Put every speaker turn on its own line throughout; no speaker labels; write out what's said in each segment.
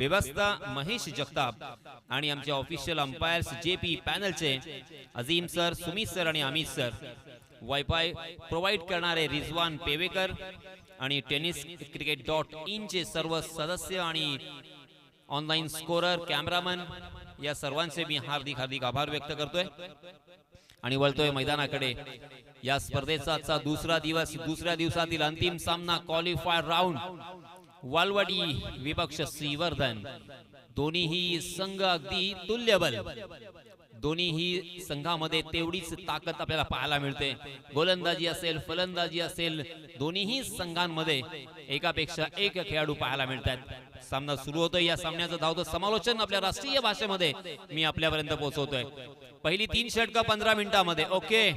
व्यवस्था महेश जगताप आणि आमचे ऑफिशियल अंपायर्स जेपी पॅनलचे अजीम सर, सुमित सर आणि अमित सर, वायफाय प्रोव्हाइड करणारे रिजवान पेवेकर आणि टेनिस cricket.in चे सर्व सदस्य आणि ऑनलाईन स्कोरर, कॅमेरामन या सर्वांचे मी हार्दिक आभार व्यक्त करतोय आणि वळतोय मैदानाकडे। या स्पर्धेचा आजचा दुसरा दिवस, दुसऱ्या दिवसातील अंतिम सामना क्वालिफायर राऊंड वालवाडी विपक्ष श्रीवर्धन। दोन्हीही संघ अगदी तुल्यबल, दोन्हीही संघामध्ये तेवढीच ताकद आपल्याला पाहायला मिळते। गोलंदाजी असेल, फलंदाजी असेल, दोन्हीही संघांमध्ये एकापेक्षा एक खेळाडू पाहायला मिळतात। सामना सुरू होतोय। या सामन्याचं धावतं समालोचन आपल्या राष्ट्रीय भाषेमध्ये मी आपल्यापर्यंत पोहोचवतोय। पहिली 3 षटकं 15 मिनिटांमध्ये, ओके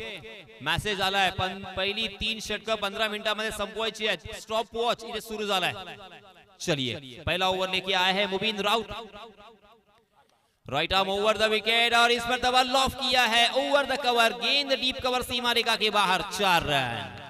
मेसेज आलाय, पण पहिली 3 षटकं 15 मिनिटांमध्ये संपवायची आहेत। स्टॉप वॉच इथे सुरू झालाय। चलिए, पहला ओवर लेके आए हैं Mubeen Raut, right arm over the wicket और इस पर दबा लॉफ किया है ओवर द कवर, गेंद डीप कवर सीमा रेखा के बाहर, 4 रन।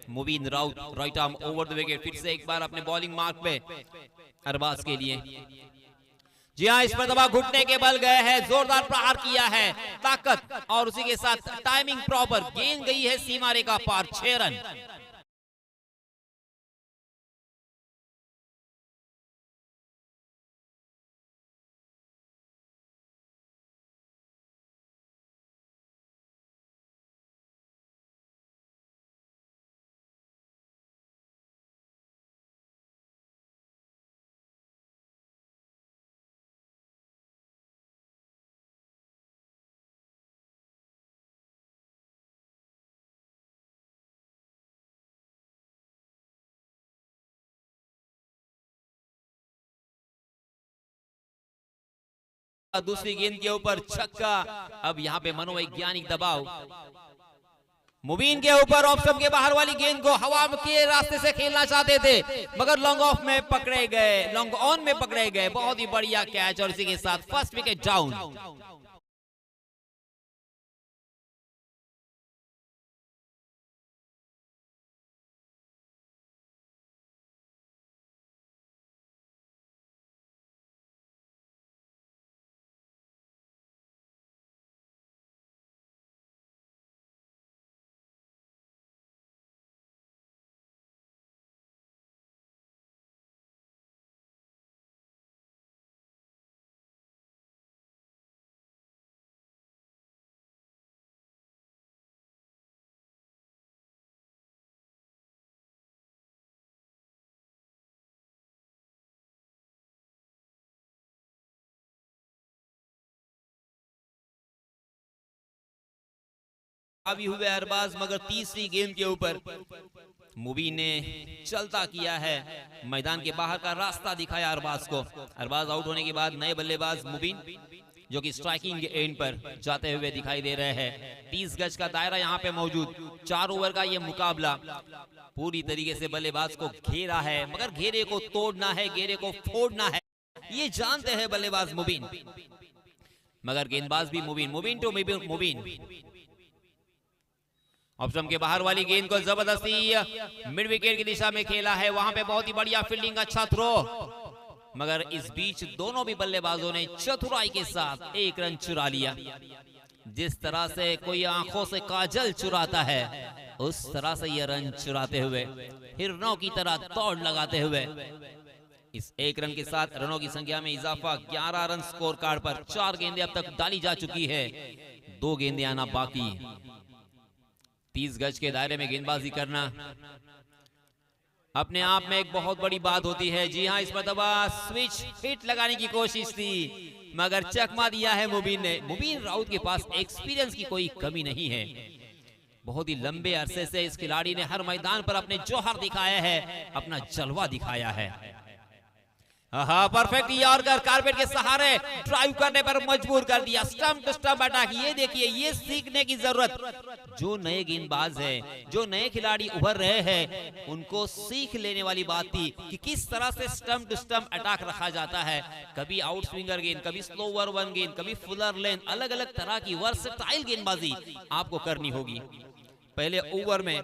Mubeen Raut, right arm over the wicket, फिर से एक बार अपने बॉलिंग मार्क पे अरबाज के लिए। जी हाँ, इस पर दबा घुटने के बल गए हैं, जोरदार प्रहार किया है, ताकत और उसी के साथ टाइमिंग प्रॉपर, गेंद गई है सीमा रेखा पार, 6 रन। दूसरी गेंद के ऊपर छक्का। अब यहाँ पे मनोवैज्ञानिक दबाव मुबीन के ऊपर, ऑप्शन के बाहर वाली गेंद को हवा के रास्ते से खेलना चाहते थे, मगर लॉन्ग ऑफ में पकड़े गए, लॉन्ग ऑन में पकड़े गए। बहुत ही बढ़िया कैच और इसी के साथ फर्स्ट विकेट डाउन। अभी हुए अरबाज, मगर तीसरी गेंद के ऊपर मुबीन ने चलता किया है, मैदान के बाहर का रास्ता दिखाया अरबाज को। अरबाज आउट होने के बाद नए बल्लेबाज मुबीन, जो कि स्ट्राइकिंग एंड पर जाते हुए दिखाई दे रहे हैं। 30 गज का दायरा यहाँ पे मौजूद, 4 ओवर का ये मुकाबला पूरी तरीके से बल्लेबाज को घेरा है, मगर घेरे को तोड़ना है, घेरे को फोड़ना है, ये जानते हैं बल्लेबाज मुबीन, मगर गेंदबाज भी मुबीन। मुबीन टू मुबीन, ऑप्शन के बाहर वाली गेंद को जबरदस्ती मिड विकेट की दिशा में खेला है, वहां पे बहुत ही बढ़िया फील्डिंग, अच्छा थ्रो, मगर इस बीच दोनों भी बल्लेबाजों ने चतुराई के साथ 1 रन चुरा लिया। जिस तरह से कोई आंखों से काजल चुराता है, उस तरह से ये रन चुराते हुए, हिरणों की तरह दौड़ लगाते हुए, इस 1 रन के साथ रनों की संख्या में इजाफा, 11 रन स्कोर कार्ड पर। 4 गेंदें अब तक डाली जा चुकी है, 2 गेंदें आना बाकी। 30 गज के दायरे में गेंदबाजी करना अपने आप में एक बहुत बड़ी बात होती है। जी हाँ, इस पर दबा स्विच हिट लगाने की कोशिश थी, मगर चकमा दिया है मुबीन ने। मुबीन राउत के पास एक्सपीरियंस की कोई कमी नहीं है, बहुत ही लंबे अरसे से इस खिलाड़ी ने हर मैदान पर अपने जौहर दिखाया है, अपना जलवा दिखाया है। हाँ परफेक्ट यॉर्कर कारपेट के सहारे ड्राइव करने पर मजबूर कर दिया। स्टंप टू स्टंप अटैक, ये देखिए ये सीखने की जरूरत जो नए गेंदबाज हैं, जो नए खिलाड़ी उभर रहे हैं, उनको सीख लेने वाली बात थी कि किस तरह से स्टंप टू स्टंप अटैक रखा जाता है। कभी आउट स्विंगर गेंद, कभी स्लोवर वन गेंद, कभी फुलर लेंथ, अलग अलग तरह की वर्सेटाइल गेंदबाजी आपको करनी होगी। पहले ओवर में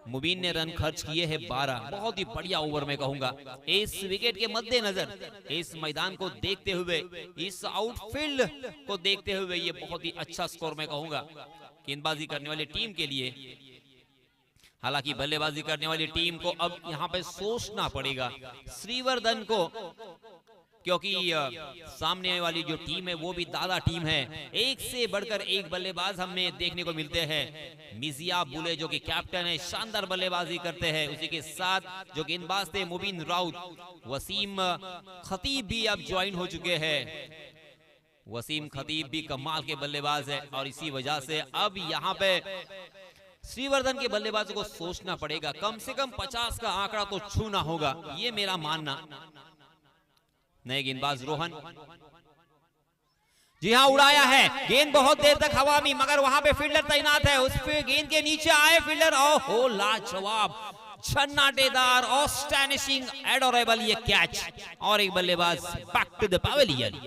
मुबीन ने रन खर्च किए हैं 12, बहुत ही बढ़िया ओवर में कहूंगा। इस विकेट के मद्देनजर, इस मैदान को देखते हुए, इस आउटफील्ड को देखते हुए ये बहुत ही अच्छा स्कोर में कहूंगा गेंदबाजी करने वाली टीम के लिए। हालांकि बल्लेबाजी करने वाली टीम को अब यहाँ पे सोचना पड़ेगा श्रीवर्धन को, क्योंकि सामने वाली जो टीम है वो भी दादा टीम है। एक से बढ़कर एक बल्लेबाज हमें देखने को मिलते हैं। मिजिया बुले जो कि कैप्टन है, शानदार बल्लेबाजी करते हैं। उसी के साथ जो गेंदबाज थे मुबीन राउत, वसीम खतीब भी अब ज्वाइन हो चुके हैं। वसीम खतीब भी कमाल के बल्लेबाज है और इसी वजह से अब यहाँ पे श्रीवर्धन के बल्लेबाजों को सोचना पड़ेगा, कम से कम 50 का आंकड़ा तो छूना होगा, ये मेरा मानना। नए गेंदबाज रोहन, जी हाँ उड़ाया है गेंद बहुत देर तक हवा में, मगर वहां पे फील्डर तैनात है। उस पे गेंद के नीचे आए फील्डर, ओहो लाजवाब, छन्नाटेदार, आउटस्टैंडिंग, एडोरेबल ये कैच, और एक बल्लेबाज बैक टू द पवेलियन।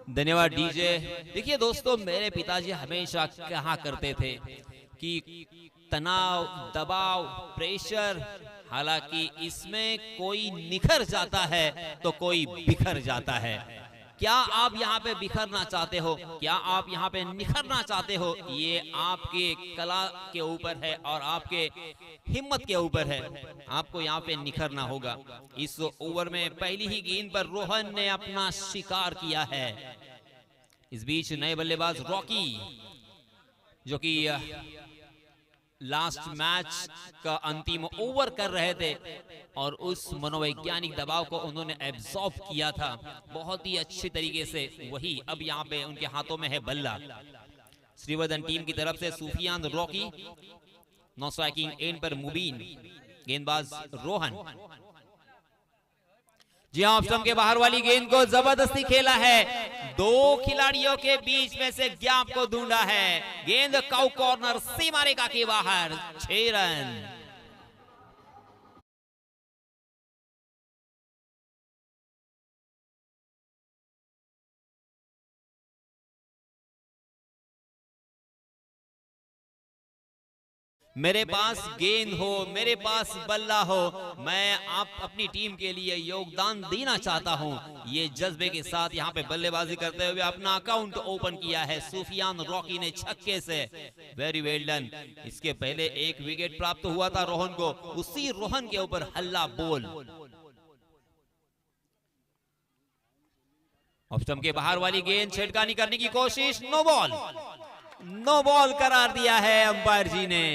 धन्यवाद डीजे। देखिए दोस्तों, मेरे पिताजी हमेशा कहा करते थे कि तनाव, दबाव, प्रेशर, हालांकि इसमें कोई निखर जाता है तो कोई बिखर जाता है। क्या आप यहाँ पे बिखरना चाहते हो? क्या आप यहाँ पे निखरना चाहते हो? ये आपके कला के ऊपर है और आपके हिम्मत के ऊपर है। आपको यहाँ पे निखरना होगा। इस ओवर में पहली ही गेंद पर रोहन ने अपना शिकार किया है। इस बीच नए बल्लेबाज रॉकी, जो कि लास्ट मैच का अंतिम ओवर कर रहे थे और उस मनोवैज्ञानिक दबाव को उन्होंने एब्जॉर्ब किया था बहुत ही अच्छे तरीके से। वही अब यहाँ पे उनके हाथों में है बल्ला। श्रीवर्धन टीम की तरफ से Sufiyan Rocky, no striking end पर मुबीन, गेंदबाज रोहन। जी हाँ, ऑप्शन के बाहर वाली गेंद को जबरदस्ती खेला है, दो खिलाड़ियों के बीच में से गैप को ढूंढा है। गेंद काउ कॉर्नर सीमा रेखा के बाहर, 6 रन। मेरे पास गेंद हो, मेरे पास बल्ला हो, मैं आप अपनी टीम के लिए योगदान देना चाहता हूं। ये जज्बे के साथ यहाँ पे बल्लेबाजी करते हुए अपना अकाउंट ओपन किया है सुफियान रॉकी ने छक्के से। Very well done. इसके पहले एक विकेट प्राप्त हुआ था रोहन को, उसी रोहन के ऊपर हल्ला बोल। ऑफ स्टंप के बाहर वाली गेंद, छेड़खानी करने की कोशिश, नो बॉल। नो बॉल करार दिया है अंपायर जी ने।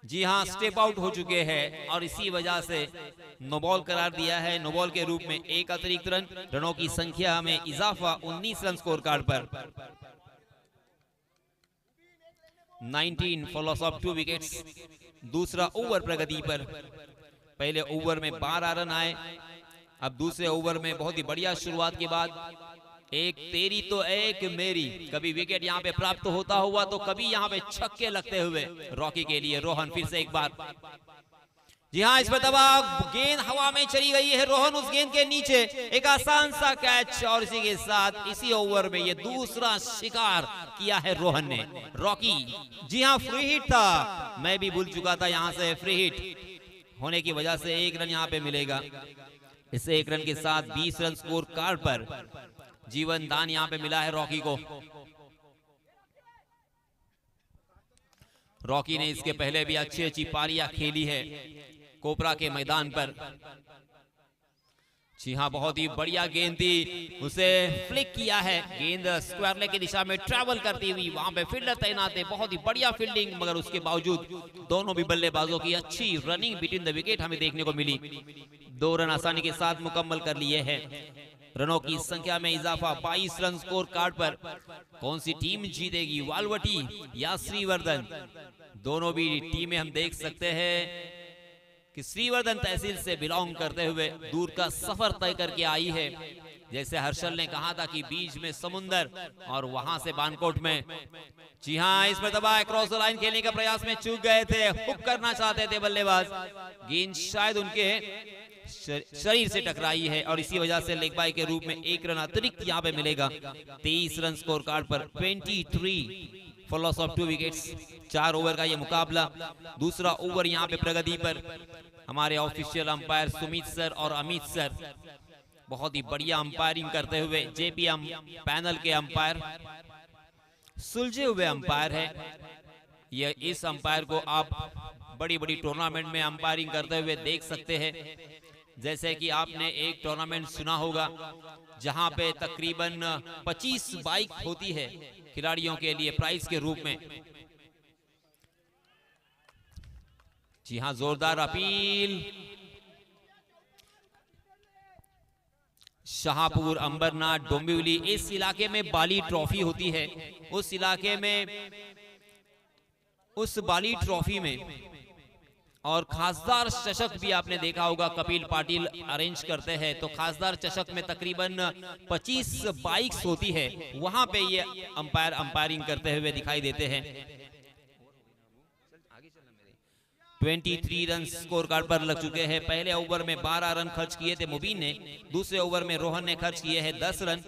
जी हां, स्टेप आउट हो चुके हैं और इसी वजह से नो बॉल करार दिया है। नो बॉल के रूप में एक अतिरिक्त रन, रनों की संख्या में इजाफा 19 रन स्कोर कार्ड पर। 19 फॉर लॉस ऑफ 2 विकेट्स। दूसरा ओवर प्रगति पर। पहले ओवर में 12 रन आए, अब दूसरे ओवर में बहुत ही बढ़िया शुरुआत के बाद एक तेरी तो एक मेरी, कभी विकेट यहां पे प्राप्त होता हुआ तो कभी यहां पे छक्के लगते हुए रॉकी के लिए। रोहन फिर से एक बार, जी हां, इस पर दबाव, गेंद हवा में चली गई है। रोहन उस गेंद के नीचे, एक आसान सा कैच और इसी के साथ इसी ओवर में ये दूसरा शिकार किया है रोहन ने। रॉकी, जी हां, फ्री हिट था, मैं भी भूल चुका था, यहां से फ्री हिट होने की वजह से 1 रन यहां पे मिलेगा। इस 1 रन के साथ 20 रन स्कोर कार्ड पर जीवन दान यहां पे मिला है रॉकी को। रॉकी ने इसके पहले भी अच्छी पारियां खेली है कोपरा के मैदान पर। जी हाँ, बहुत ही बढ़िया गेंद थी, उसे फ्लिक किया है, गेंद स्क्वायर लेग की दिशा में ट्रैवल करती हुई, वहां पे फील्डर तैनात है, बहुत ही बढ़िया फील्डिंग, मगर उसके बावजूद दोनों भी बल्लेबाजों की अच्छी रनिंग बिटवीन द विकेट हमें देखने को मिली। 2 रन आसानी के साथ मुकम्मल कर लिए हैं। रनों की संख्या में इजाफा, 22 रन स्कोर कार्ड पर। कौन सी टीम जीतेगी, वालवटी या श्रीवर्धन? दोनों भी टीमें हम देख सकते हैं कि श्रीवर्धन तहसील से बिलोंग करते हुए दूर का सफर तय करके आई है। जैसे हर्षल ने कहा था कि बीच में समुंदर और वहां से बानकोट में। जी हाँ, इसमें दबा क्रॉस द लाइन खेलने का प्रयास में चूक गए थे, हुक करना चाहते थे बल्लेबाज, गेंद शायद उनके शरीर से टकराई है और इसी वजह से लेग बाय के रूप में 1 रन अतिरिक्त यहाँ पे मिलेगा। 23 रन स्कोर कार्ड पर, 23 for loss of 2 wickets. 4 over का ये मुकाबला, दूसरा ओवर यहाँ पे प्रगति पर। हमारे ऑफिशियल अंपायर सुमित सर और अमित सर बहुत ही बढ़िया अंपायरिंग करते हुए, जेपीएम पैनल के अंपायर, सुलझे हुए अंपायर है। ये इस अंपायर को आप बड़ी बड़ी टूर्नामेंट में अंपायरिंग करते हुए देख सकते हैं। जैसे कि आपने एक टूर्नामेंट सुना होगा जहां पे तकरीबन 25 बाइक होती है खिलाड़ियों के लिए प्राइज के रूप में। जी हां, जोरदार अपील। शाहपुर, अंबरनाथ, डोंबिवली, इस इलाके में बाली ट्रॉफी होती है। उस इलाके में, उस बाली ट्रॉफी में और खासदार चषक भी आपने देखा होगा, कपिल पाटिल अरेंज करते हैं, तो खासदार चषक में तकरीबन 25 बाइक्स होती है, वहां पे ये अंपायर अंपायरिंग करते हुए दिखाई देते हैं। 23 रन स्कोर कार्ड पर लग चुके हैं। पहले ओवर में 12 रन खर्च किए थे मुबीन ने, दूसरे ओवर में रोहन ने खर्च किए हैं 10 रन।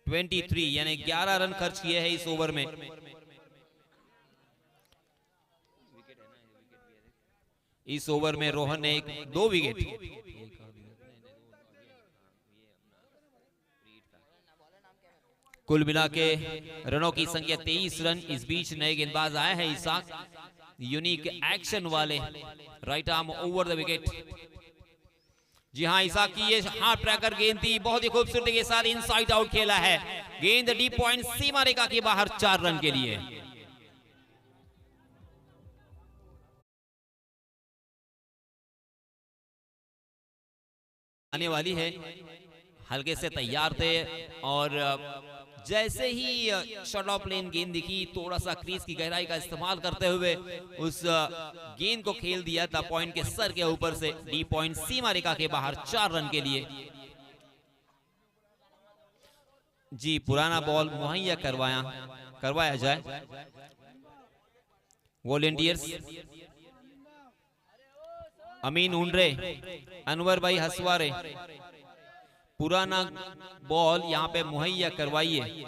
23 यानी 11 रन खर्च किए हैं इस ओवर में। इस ओवर में रोहन ने 2 विकेट। कुल मिला के रनों की संख्या 23 रन। इस बीच नए गेंदबाज आए हैं इसाक, यूनिक एक्शन वाले, right arm over the wicket. जी हाँ, इसाक की ये हार्ड ट्रैकर गेंद थी, बहुत ही खूबसूरती के साथ इनसाइड आउट खेला है, गेंद डीप पॉइंट सीमा रेखा के बाहर 4 रन के लिए। आने वाली है, हल्के से तैयार थे और जैसे ही शॉट ऑफ प्लेन गेंद दिखी, थोड़ा सा क्रीज की गहराई का इस्तेमाल करते हुए उस गेंद को खेल दिया था पॉइंट के सर के ऊपर से, डी पॉइंट सीमा रेखा के बाहर 4 रन के लिए। जी, पुराना बॉल मुहैया करवाया जाए। वॉलेंटियर्स अमीन उंडरे, अनवर भाई हसवारे, पुराना बॉल यहां पे मुहैया करवाइए।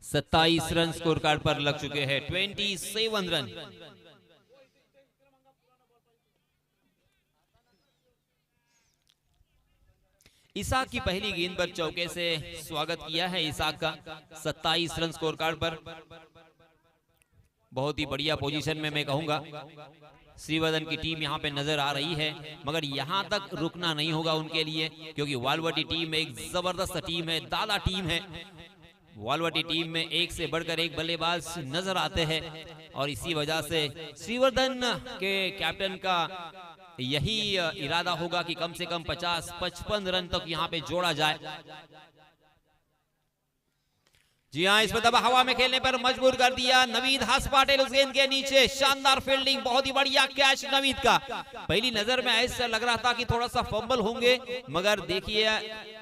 27 रन स्कोर कार्ड पर लग चुके हैं, 27 रन। इसाक की पहली गेंद पर चौके से स्वागत किया है इसाक का, 27 रन स्कोर कार्ड पर। बहुत ही बढ़िया पोजीशन में मैं कहूंगा श्रीवर्धन की टीम यहां पे नजर आ रही है, मगर यहां तक रुकना नहीं होगा उनके लिए, क्योंकि वालवटी टीम एक जबरदस्त टीम है, दादा टीम है। वालवटी टीम में एक से बढ़कर एक बल्लेबाज नजर आते हैं और इसी वजह से श्रीवर्धन के कैप्टन का यही इरादा होगा कि कम से कम 50-55 रन तक यहां पे जोड़ा जाए। जी हाँ, इस पर दबा हवा में खेलने पर मजबूर कर दिया नवीद हस पाटिल, उस गेंद के नीचे शानदार फील्डिंग, बहुत ही बढ़िया कैच नवीद का। पहली नजर में ऐसा लग रहा था कि थोड़ा सा फंबल होंगे, मगर देखिए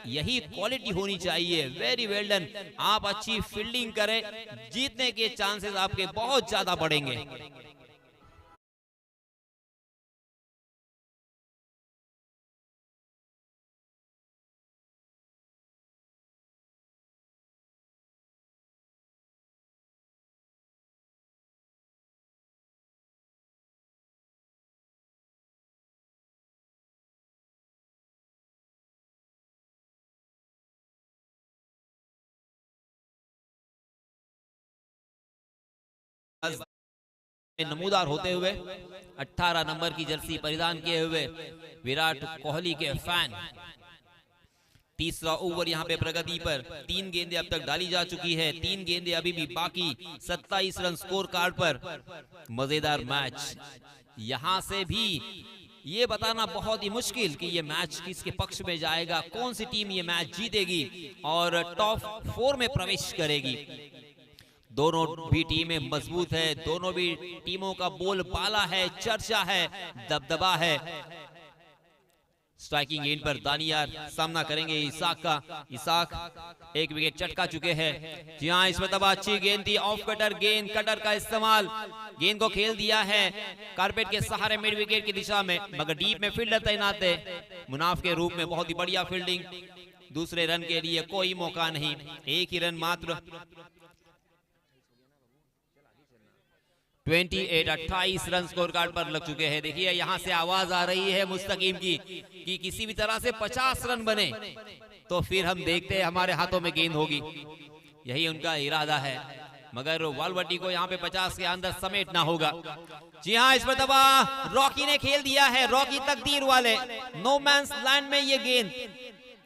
यही क्वालिटी होनी चाहिए। वेरी वेल डन, आप अच्छी फील्डिंग करें, जीतने के चांसेस आपके बहुत ज्यादा बढ़ेंगे। नमूदार होते हुए 18 नंबर की जर्सी परिधान किए हुए विराट कोहली के फैन। तीसरा ओवर यहाँ पे प्रगति पर, 3 गेंदें अब तक डाली जा चुकी है, 3 गेंदें अभी भी बाकी, 27 रन स्कोर कार्ड पर। मजेदार मैच, यहाँ से भी ये बताना बहुत ही मुश्किल कि ये मैच किसके पक्ष में जाएगा, कौन सी टीम ये मैच जीतेगी और टॉप 4 में प्रवेश करेगी। दोनों भी टीमें मजबूत है, दोनों भी टीमों का बोलबाला है, चर्चा है, दबदबा है। स्ट्राइकिंग एंड पर दानियार सामना करेंगे इसाक का। इसाक एक विकेट चटका चुके हैं। जी हाँ, इस मरतबा अच्छी गेंद थी, ऑफ कटर गेंद, कटर का इस्तेमाल, गेंद को खेल दिया है कारपेट के सहारे मिड विकेट की दिशा में, मगर डीप में फील्डर तैनात है मुनाफ के रूप में। बहुत ही बढ़िया फील्डिंग, दूसरे रन के लिए कोई मौका नहीं, एक ही रन मात्र। 28 रन स्कोर कार्ड पर लग चुके हैं। देखिए यहां से आवाज आ रही है मुस्तकीम की कि किसी भी तरह से 50 रन बने तो फिर हम देखते हैं हमारे हाथों में गेंद होगी, यही उनका इरादा है, मगर वालवटी को यहां पे 50 के अंदर समेटना होगा। जी हां, इस मरतबा रॉकी ने खेल दिया है, रॉकी तकदीर वाले, नो मैंस लैंड में ये गेंद,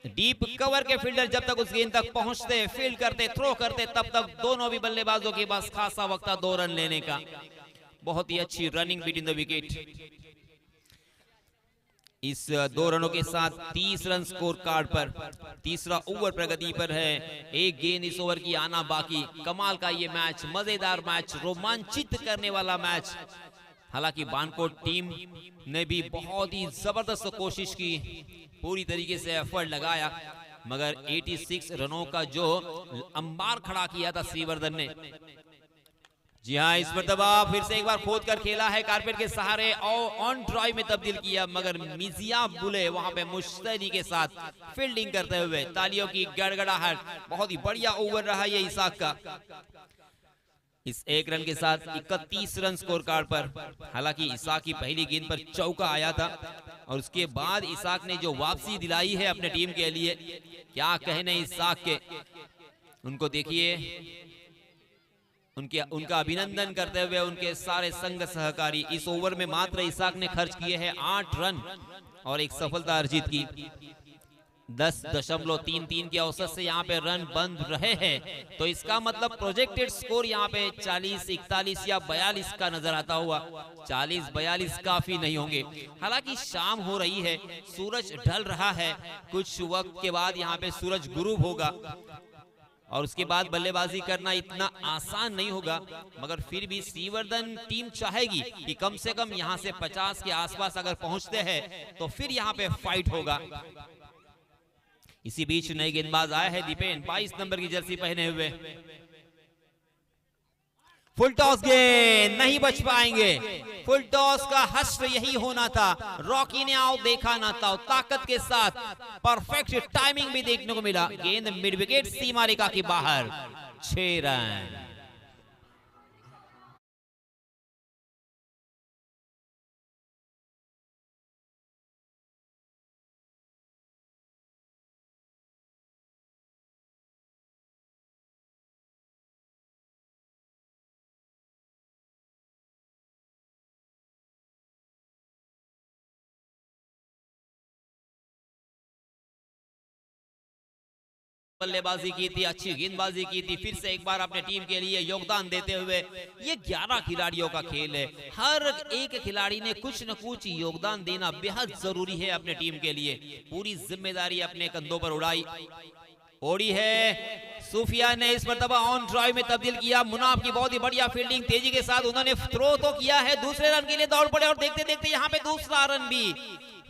डीप कवर के फील्डर जब तक उस गेंद तक पहुंचते, फील्ड करते, थ्रो करते, तब तक दोनों भी बल्लेबाजों के पास खासा वक्त था 2 रन लेने का। बहुत ही अच्छी रनिंग बिटवीन द विकेट। इस 2 रनों के साथ 30 रन स्कोर कार्ड पर। तीसरा ओवर प्रगति पर है, एक गेंद इस ओवर की आना बाकी। कमाल का ये मैच, मजेदार मैच, रोमांचित करने वाला मैच। हालांकि बानकोट टीम ने भी बहुत ही जबरदस्त कोशिश की, पूरी तरीके से एफर्ट लगाया, मगर 86 रनों का जो अंबार खड़ा किया था श्रीवर्धन ने। जी हाँ, इस मरतबा फिर से एक बार खोद कर खेला है कारपेट के सहारे और ऑन ड्राइव में तब्दील किया, मगर मिजिया बुले वहां पे मुश्तैदी के साथ फील्डिंग करते हुए। तालियों की गड़गड़ाहट, बहुत ही बढ़िया ओवर रहा ये इसाक का। इस 1 रन के साथ 31 रन स्कोर कार्ड पर। हालांकि इसाक की पहली गेंद पर चौका आया था और उसके बाद इसाक ने जो वापसी दिलाई है अपने टीम के लिए, क्या कहने इसाक के। उनको देखिए, उनका अभिनंदन करते हुए उनके सारे संग सहकारी। इस ओवर में मात्र इसाक ने खर्च किए हैं 8 रन और एक सफलता अर्जित की। 10.33 के औसत से यहाँ पे रन बंद रहे हैं, तो इसका मतलब प्रोजेक्टेड स्कोर यहाँ पे 40, 41 या 42 का नजर आता हुआ। 40-42 काफी नहीं होंगे। हालांकि शाम हो रही है, सूरज ढल रहा है, कुछ वक्त के बाद यहाँ पे सूरज गुरूब होगा और उसके बाद बल्लेबाजी करना इतना आसान नहीं होगा, मगर फिर भी श्रीवर्धन टीम चाहेगी कि कम से कम यहां से 50 के आसपास अगर पहुंचते हैं तो फिर यहां पे फाइट होगा। इसी बीच नए गेंदबाज आए हैं दीपेन, 22 नंबर की जर्सी पहने हुए। फुल टॉस गेंद, नहीं बच पाएंगे। फुल टॉस का हश्र यही होना था, रॉकी ने आओ देखा ना था, ताकत के साथ परफेक्ट टाइमिंग भी देखने को मिला। गेंद मिड विकेट सीमा रेखा के बाहर, 6 रन। बल्लेबाजी की थी, अच्छी गेंदबाजी की थी, फिर से एक बार अपने टीम के लिए योगदान देते हुए। ये 11 खिलाड़ियों का खेल है, हर एक खिलाड़ी ने कुछ न कुछ योगदान देना बेहद जरूरी है अपने टीम के लिए। पूरी जिम्मेदारी अपने कंधों पर उड़ाई। ओडी है, सूफिया ने इस मरतबा ऑन ड्राइव में तब्दील किया। मुनाफ की बहुत ही बढ़िया फील्डिंग, तेजी के साथ उन्होंने थ्रो तो किया है, दूसरे रन के लिए दौड़ पड़े और देखते देखते यहाँ पे दूसरा रन भी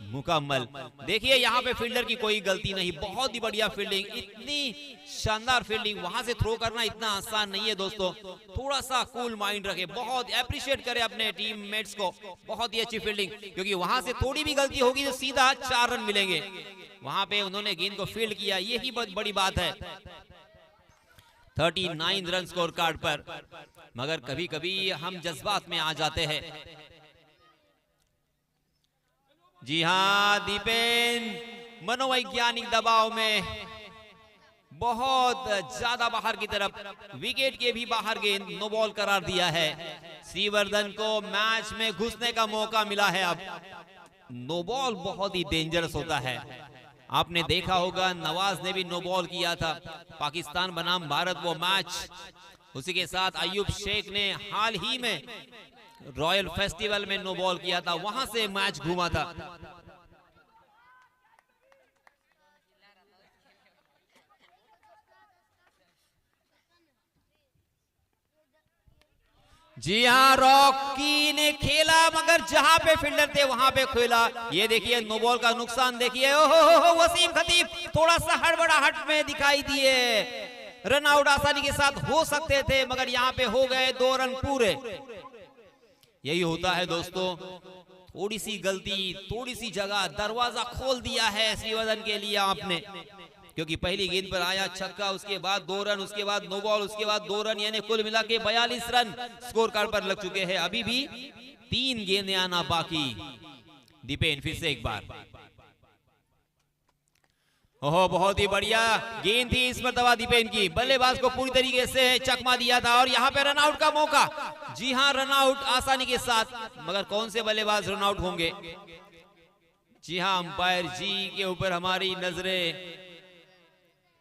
मुकम्मल। देखिए यहाँ पे फील्डर की कोई गलती नहीं, बहुत ही बढ़िया फील्डिंग, इतनी शानदार फील्डिंग। वहां से थ्रो करना इतना आसान नहीं है दोस्तों, थोड़ा सा कूल माइंड रखे, बहुत अप्रिशिएट करें अपने टीममेट्स को। बहुत ही अच्छी फील्डिंग, क्योंकि वहां से थोड़ी भी गलती होगी तो सीधा 4 रन मिलेंगे। वहां पे उन्होंने गेंद को फील्ड किया, यही बहुत बड़ी बात है। 39 रन स्कोर कार्ड पर, मगर कभी कभी हम जज्बात में आ जाते हैं। जी हां, दीपेन मनोवैज्ञानिक दबाव में बहुत ज्यादा बाहर की तरफ, विकेट के भी बाहर गेंद, नो बॉल करार दिया है। श्रीवर्धन को मैच में घुसने का मौका मिला है। अब नो बॉल बहुत ही डेंजरस होता है। आपने देखा होगा नवाज ने भी नो बॉल किया था पाकिस्तान बनाम भारत वो मैच। उसी के साथ अयूब शेख ने हाल ही में रॉयल फेस्टिवल में नो बॉल किया था, वहां से मैच घूमा था। जी हाँ, रॉकी ने खेला मगर जहां पे फील्डर थे वहां पे खेला। ये देखिए नो बॉल का नुकसान देखिए। ओहो वसीम खतीब थोड़ा सा हड़बड़ाहट में दिखाई दिए। रन आउट आसानी के साथ हो सकते थे मगर यहाँ पे हो गए 2 रन पूरे। यही होता है दोस्तों, थोड़ी सी गलती, थोड़ी सी जगह, दरवाजा खोल दिया है श्रीवर्धन के लिए आपने। क्योंकि पहली गेंद पर आया छक्का, उसके बाद 2 रन, उसके बाद नो बॉल, उसके बाद 2 रन, यानी कुल मिला के 42 रन स्कोर कार्ड पर लग चुके हैं। अभी भी 3 गेंदें आना बाकी। दीपेन फिर से एक बार, ओहो बहुत ही बढ़िया गेंद थी इस मरतबा दीपेन की। बल्लेबाज को पूरी तरीके से चकमा दिया था और यहाँ पे रन आउट का मौका। जी हाँ, रन आउट आसानी के साथ, मगर कौन से बल्लेबाज रन आउट होंगे? जी हाँ, अंपायर जी के ऊपर हमारी नजरें,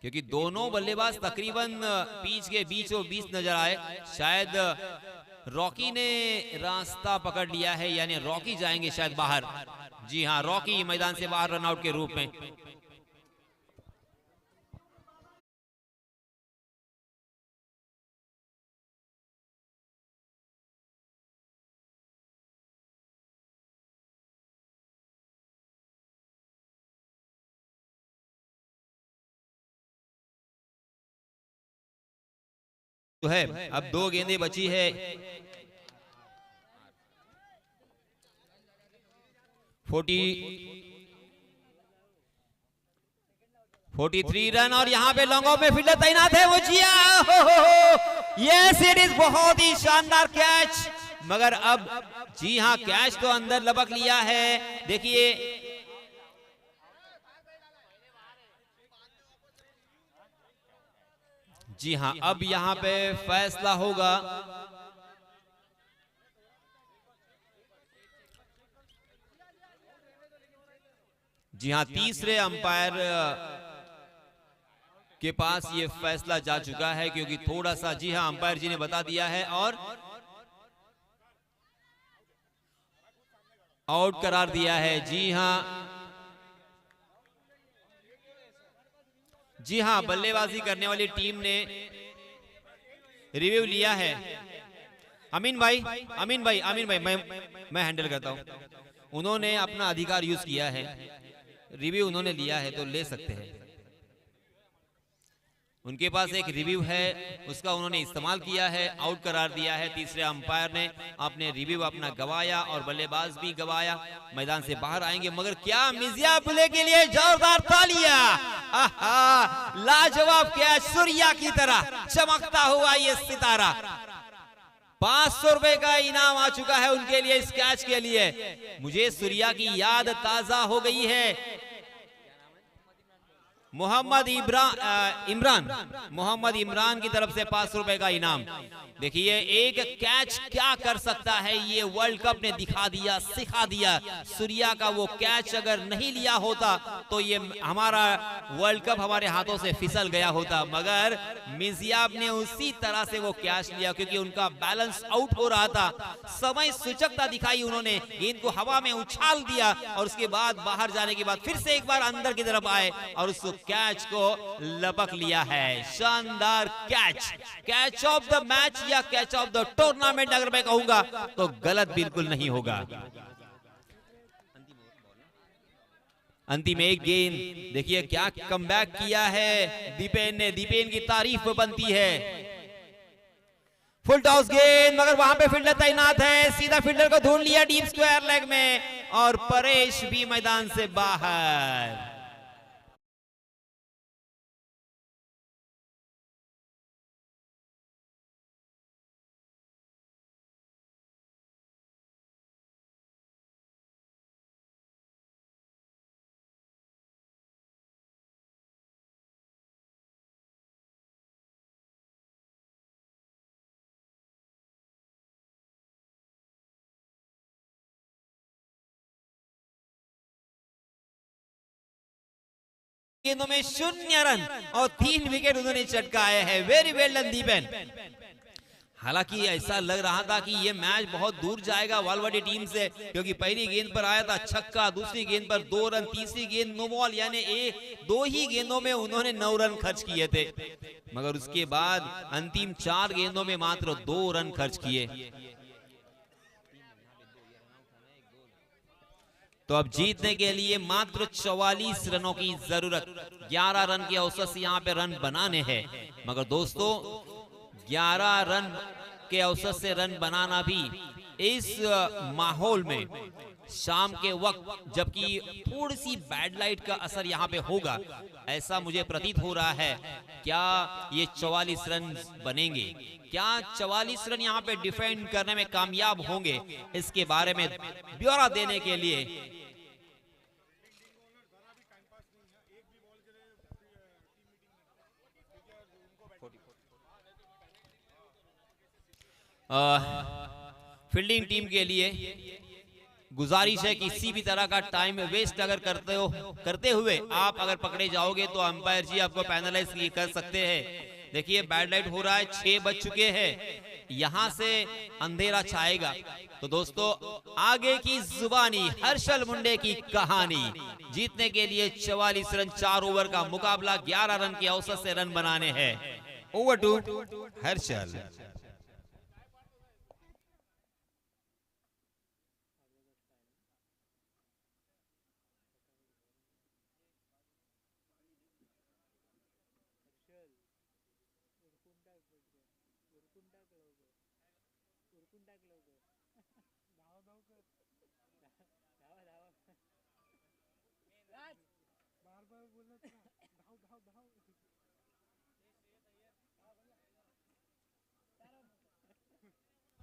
क्योंकि दोनों बल्लेबाज तकरीबन पिच के बीचों बीच नजर आए। शायद रॉकी ने रास्ता पकड़ लिया है, यानी रॉकी जाएंगे शायद बाहर। जी हाँ, रॉकी मैदान से बाहर रन आउट के रूप में। तो है अब 2 गेंदें बची है। 43 रन और यहाँ पे लॉन्ग ऑफ में फील्डर तैनात है, वो जिया। यस इट इज, बहुत ही शानदार कैच। मगर अब जी हाँ, कैच तो अंदर लपक लिया है। देखिए जी हाँ, अब यहाँ पे फैसला होगा। जी हाँ, तीसरे अंपायर के पास ये फैसला जा चुका है, क्योंकि थोड़ा सा, जी हाँ, अंपायर जी ने बता दिया है और आउट करार दिया है। जी हाँ, जी हाँ, बल्लेबाजी करने वाली टीम ने रिव्यू लिया है। अमीन भाई, मैं हैंडल करता हूं। उन्होंने अपना अधिकार यूज किया है, रिव्यू उन्होंने लिया है तो ले सकते हैं। उनके पास एक रिव्यू है, उसका उन्होंने इस्तेमाल किया है, आउट करार दिया है तीसरे अंपायर ने। आपने रिव्यू अपना गवाया और बल्लेबाज भी गवाया, मैदान से बाहर आएंगे। मगर क्या मिजिया बुले के लिए जोरदार तालियां। लाजवाब कैच, सूर्या की तरह चमकता हुआ ये सितारा। 500 रुपए का इनाम आ चुका है उनके लिए इस कैच के लिए। मुझे सूर्या की याद ताजा हो गई है। मोहम्मद इमरान की तरफ से 500 रुपए का इनाम। देखिए एक कैच क्या कर सकता है, ये वर्ल्ड कप ने दिखा दिया, सिखा दिया। सूर्या का वो कैच अगर नहीं लिया होता तो ये हमारा वर्ल्ड कप हमारे हाथों से फिसल गया होता। मगर मिजियाब ने उसी तरह से वो कैच लिया, क्योंकि उनका बैलेंस आउट हो रहा था। समय सूचकता दिखाई उन्होंने, गेंद को हवा में उछाल दिया और उसके बाद बाहर जाने के बाद फिर से एक बार अंदर की तरफ आए और उस कैच को लपक लिया है। शानदार catch, catch of the match या कैच ऑफ द टूर्नामेंट अगर मैं कहूंगा तो गलत बिल्कुल नहीं होगा। अंतिम एक गेंद, देखिए क्या कमबैक किया है दीपेन ने। दीपेन की तारीफ बनती है। फुल टॉस गेंद, मगर वहां पे फील्डर तैनात है, सीधा फील्डर को ढूंढ लिया डीप स्क्वायर लेग में और परेश भी मैदान से बाहर। गेंदों में 0 रन और 3 विकेट उन्होंने चटकाए हैं। Very well done Dipen. हालांकि ऐसा लग रहा था कि ये मैच बहुत दूर जाएगा वालवाडी टीम से, क्योंकि पहली गेंद पर आया था छक्का, दूसरी गेंद पर 2 रन, तीसरी गेंद नो बॉल, यानी 2 ही गेंदों में उन्होंने 9 रन खर्च किए थे, मगर उसके बाद अंतिम 4 गेंदों में मात्र 2 रन खर्च किए। तो अब जीतने के लिए मात्र 44 रनों की जरूरत, 11 रन के औसत से यहाँ पे रन बनाने हैं। मगर दोस्तों 11 रन के औसत से रन बनाना भी इस माहौल में, शाम के वक्त जबकि थोड़ी सी बैड लाइट का असर यहाँ पे होगा, ऐसा मुझे प्रतीत हो रहा है। क्या ये 44 रन बनेंगे? क्या 44 रन यहाँ पे डिफेंड करने में कामयाब होंगे? इसके बारे में ब्यौरा देने के लिए फील्डिंग टीम के लिए गुजारिश है कि किसी भी तरह का टाइम वेस्ट अगर करते हुए आप अगर पकड़े जाओगे तो अंपायर जी आपको पैनलाइज कर सकते हैं। देखिए बैड लाइट हो रहा है, 6 बज चुके हैं, यहां से अंधेरा छाएगा। तो दोस्तों आगे की जुबानी, हर्षल मुंडे की कहानी, जीतने के लिए 44 रन, 4 ओवर का मुकाबला, 11 रन की औसत से रन बनाने हैं। Over to Harshal.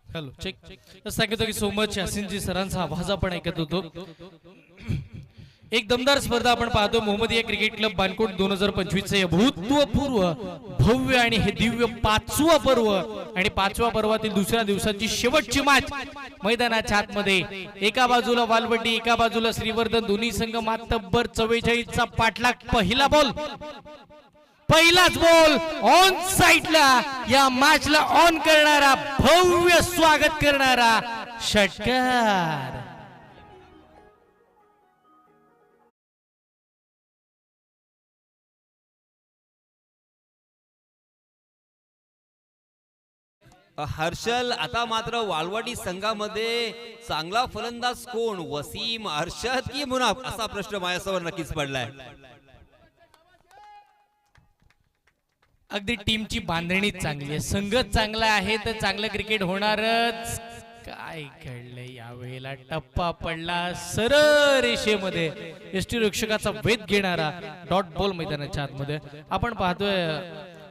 Hello check. सांगितलं की सो मच यासिनजी सरांचा आवाज आपण ऐकत होतो. एक दमदार स्पर्धा आपण पाहतो. मोहम्मदिया क्रिकेट क्लब बानकोट 2025 चे भूतपूर्व भव्य आणि हे दिव्य 5वा पर्व आणि 5व्या पर्वातील दुसऱ्या दिवसाची शेवटची मॅच मैदानाच्या आतमध्ये. एका बाजूला वालवडी, एका बाजूला श्रीवर्धन, दोन्ही संघ मातब्बर 44 चा पाठलाग. पहिला बॉल, पहिलाच बॉल ऑन साइडला, या मॅचला ऑन करणारा, भव्य स्वागत करणारा षटकार.
हर्षल, आता मात्र वालवाडी संघामध्ये चांगला फलंदाज कोण, वसीम, अर्शद की मुनाफ, असा प्रश्न माझ्यासमोर नक्कीच पडलाय.
अगदी टीमची बांधणी चांगली आहे, संघच चांगला आहे तर चांगलं क्रिकेट होणारच. काय घडलंय यावेळेला? टप्पा पडला सरळ रेषेमध्ये, यष्टीरक्षकाचा वेध घेणारा डॉट बॉल मैदानाच्या आतमध्ये. आपण पाहतोय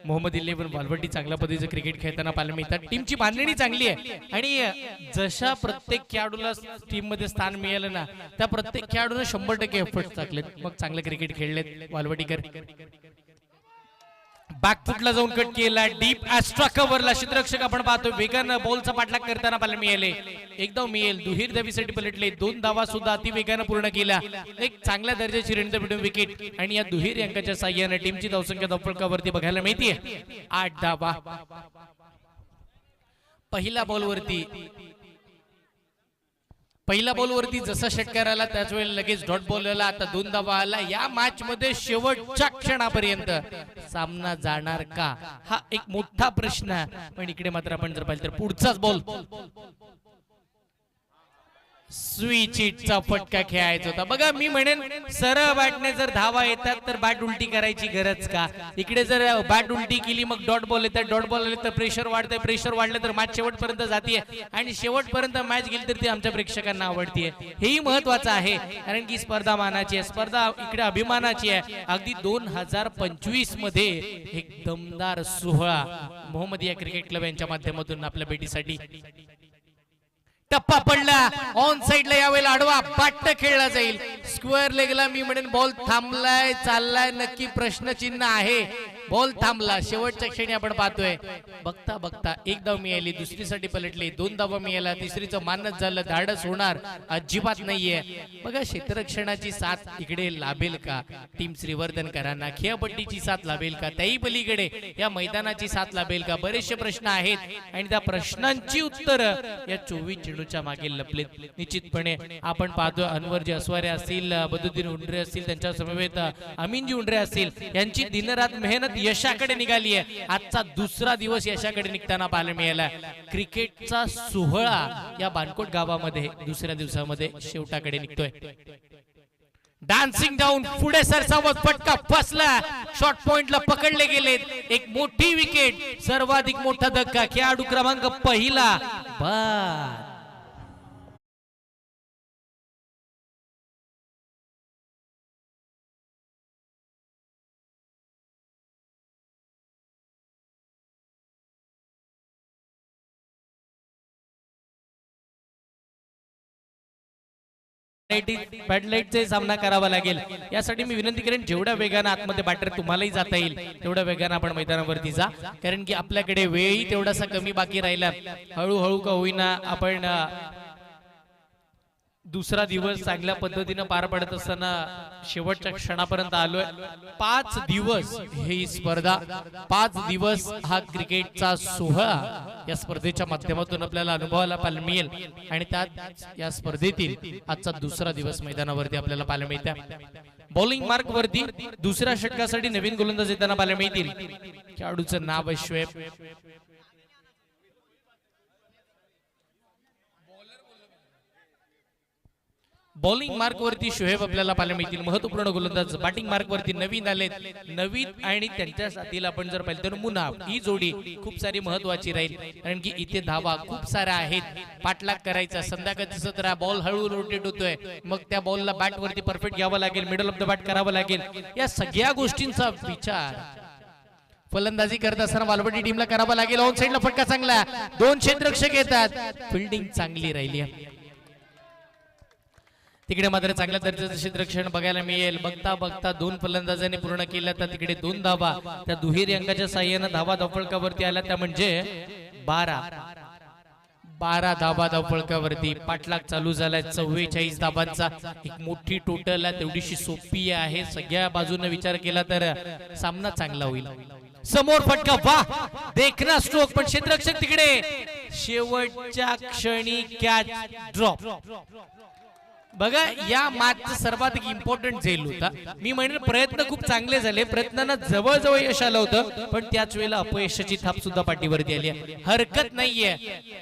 मोहम्मद 11 वालवडी चांगल्या पद्धतीचं क्रिकेट खेळताना पाहायला मिळतात. टीमची बांधणी चांगली आहे आणि जशा प्रत्येक खेळाडूला टीम मध्ये स्थान मिळालं ना, त्या प्रत्येक खेळाडूने 100% एफर्ट टाकलेत, मग चांगलं क्रिकेट खेळलेत वालवडीकर. बॅकफुटला जाऊन कट केला, डीप ऍस्ट्रा कव्हरला क्षेत्ररक्षक आपण पाहतो वेगानं बॉलचा पाठलाग करताना पाहायला मिळाले. एकदम मिळेल दुहेरी धावीसाठी पलटले, 2 धावा सुद्धा अति वेगानं पूर्ण केल्या. एक चांगल्या दर्जाची रणधर विकेट आणि या दुहेरी अंकाच्या साह्याने टीमची धावसंख्या धावफलकावरती बघायला मिळते 8 धावा. पहिल्या बॉलवरती जसा षटकार आला त्याच वेळेला लगेच डॉट बॉल आला. आता 2 धावा आला. या मॅच मध्ये शेवटच्या क्षणापर्यंत सामना जाणार का, हा एक मोठा प्रश्न आहे. पण इकडे मात्र आपण जर पाहिलं तर पुढचाच बॉल स्विच हिटचा फटका खेळायचा होता. बघा मी म्हणेन सरळ बॅटने जर धावा येतात तर बॅट उलटी करायची गरज का? इकडे जर बॅट उलटी केली मग डॉट बॉल येतात, डॉट बॉल आले तर प्रेशर वाढतंय, प्रेशर वाढलं तर मॅच शेवटपर्यंत जातीये आणि शेवटपर्यंत मॅच गेली तर ती आमच्या प्रेक्षकांना आवडतीये. हेही महत्वाचं आहे कारण की स्पर्धा मानाची आहे, स्पर्धा इकडे अभिमानाची आहे. अगदी 2025 मध्ये एक दमदार सोहळा मोहम्मदिया क्रिकेट क्लब यांच्या माध्यमातून आपल्या भेटीसाठी. टप्पा पडला ऑन साइडला, यावेळेला आडवा बाट्ट खेळला जाईल. स्क्वेअर लेगला मी म्हणेन बॉल थांबलाय, चाललाय, नक्की प्रश्नचिन्ह आहे. बॉल थांबला, शेवटच्या क्षणी आपण पाहतोय बघता बघता एक धाव मिळाली, दुसरीसाठी पलटली, 2 धावा मिळाल्या, तिसरीचं मानच झालं, धाडस होणार अजिबात नाहीये. बघा क्षेत्ररक्षणाची साथ इकडे लाभेल का टीम श्रीवर्धनकरांना, खेळपट्टीची साथ लाभेल का, त्याही पलीकडे या मैदानाची साथ लाभेल का, बरेचसे प्रश्न आहेत आणि त्या प्रश्नांची उत्तर या 24 चेंडूच्या मागे लपलेत. निश्चितपणे आपण पाहतोय अनवरजी असवारे असतील, बदुद्दीन उंडरे असतील, त्यांच्या समवेत अमीनजी उंडरे असतील, यांची दिनरात मेहनत यशाकडे निघाली आहे. आजचा दुसरा दिवस यशाकडे निघताना पाहायला मिळाला. क्रिकेटचा सोहळा या बानकोट गावामध्ये दुसऱ्या दिवसामध्ये शेवटाकडे निघतोय. डान्सिंग डाऊन पुढे सरसावत फटका फसला, शॉर्ट पॉइंटला पकडले गेले, एक मोठी विकेट, सर्वाधिक मोठा धक्का, खेळाडू क्रमांक पहिला बाद. बॅटलाईटचा सामना करावा लागेल. यासाठी मी विनंती करेन जेवढ्या वेगानं आतमध्ये बॅटर तुम्हालाही जाता येईल तेवढ्या वेगानं आपण मैदानावरती जा, कारण की आपल्याकडे वेळही तेवढासा कमी बाकी राहिला. हळूहळू का होईना आपण दुसरा दिवस चांगल्या पद्धतीने पार पडत असताना शेवटच्या क्षणापर्यंत आलोय. 5 दिवस ही स्पर्धा, 5 दिवस हा क्रिकेटचा सोहळा या स्पर्धेच्या माध्यमातून आपल्याला अनुभवायला पाहायला मिळेल आणि त्यात या स्पर्धेतील आजचा दुसरा दिवस मैदानावरती आपल्याला पाहायला मिळते. बॉलिंग मार्क वरती दुसऱ्या षटकासाठी नवीन गोलंदाज येताना पाहायला मिळतील. खेळाडूचं नाव आहे शोएब. बॉलिंग मार्क वरती शोएब आपल्याला पाहायला मिळतील. महत्वपूर्ण गोलंदाज बॅटिंग मार्क वरती नवीन आलेत. नवीन आणि त्यांच्या साथीला आपण जर पाहिलं तर मुनाफ, ही जोडी खूप सारी महत्वाची राहील, कारण की इथे धावा खूप साऱ्या आहेत. पाठलाग करायचा, संध्याकाळचं सत्र, बॉल हळू रोटेट होतोय, मग त्या बॉलला बॅट वरती परफेक्ट घ्यावं लागेल, मिडल ऑफ द बॅट करावं लागेल. या सगळ्या गोष्टींचा विचार फलंदाजी करत असताना वालवडी टीमला करावा लागेल. ऑन साइडला फटका चांगला, 2 क्षेत्ररक्षक येतात, फिल्डिंग चांगली राहिली. तिकडे मात्र चांगल्या दर्जाचं क्षेत्ररक्षण बघायला मिळेल. बघता बघता 2 फलंदाजांनी पूर्ण केल्या, तर तिकडे 2 धावा त्या दुहेरी अंकाच्या साह्यानं धावा धावफलकावरती आल्या, त्या म्हणजे 12 धावा धावफलकावरती. पाठलाग चालू झालाय 44 धावांचा, एक मोठी टोटल आहे, तेवढीशी सोपी आहे. सगळ्या बाजूने विचार केला तर सामना चांगला होईल. समोर फटका, वाह देखना स्ट्रोक, पण क्षेत्ररक्षक तिकडे शेवटच्या क्षणी कॅच ड्रॉप. बघा या मॅचचा सर्वात इम्पॉर्टंट झेल होता. मी म्हणेन प्रयत्न खूप चांगले झाले, प्रयत्नांना जवळजवळ यश आलं होतं, पण त्याच वेळेला अपयशाची थाप सुद्धा पाठीवरती आली. हरकत नाहीये,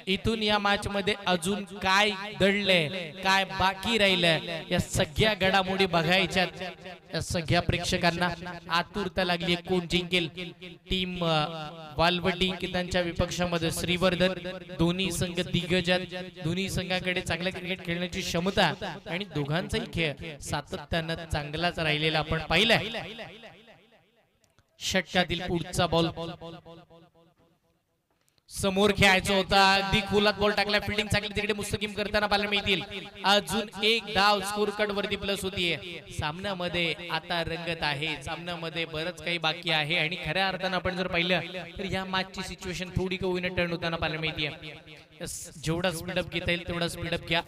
इथून या मॅच मध्ये अजून काय दडलंय, काय बाकी राहिलंय, या सगळ्या घडामोडी बघायच्या. या सगळ्या प्रेक्षकांना आतुरता लागली कोण जिंकेल. टीम वालवडी की त्यांच्या विपक्षामध्ये श्रीवर्धन, दोन्ही संघ दिग्गजात, दोन्ही संघाकडे चांगलं क्रिकेट खेळण्याची क्षमता आणि दोघांचाही खेळ सातत्यानं चांगलाच राहिलेला आपण पाहिलाय. षटकातील पुढचा बॉल समोर खेळायचा होता, अगदी खोलात बॉल टाकला, फिल्डिंग चांगली तिकडे मुस्तकीम करताना पाहायला मिळतील. अजून एक धाव स्कोर कार्ड वरती प्लस होतीये. सामन्यामध्ये आता रंगत आहे, सामन्यामध्ये बरंच काही बाकी आहे आणि खऱ्या अर्थानं आपण जर पाहिलं तर या मॅचची सिच्युएशन थोडी का होईना टर्न होताना पाहायला मिळते. जेवढा स्पीडअप घेता येईल तेवढा स्पीडअप घ्या.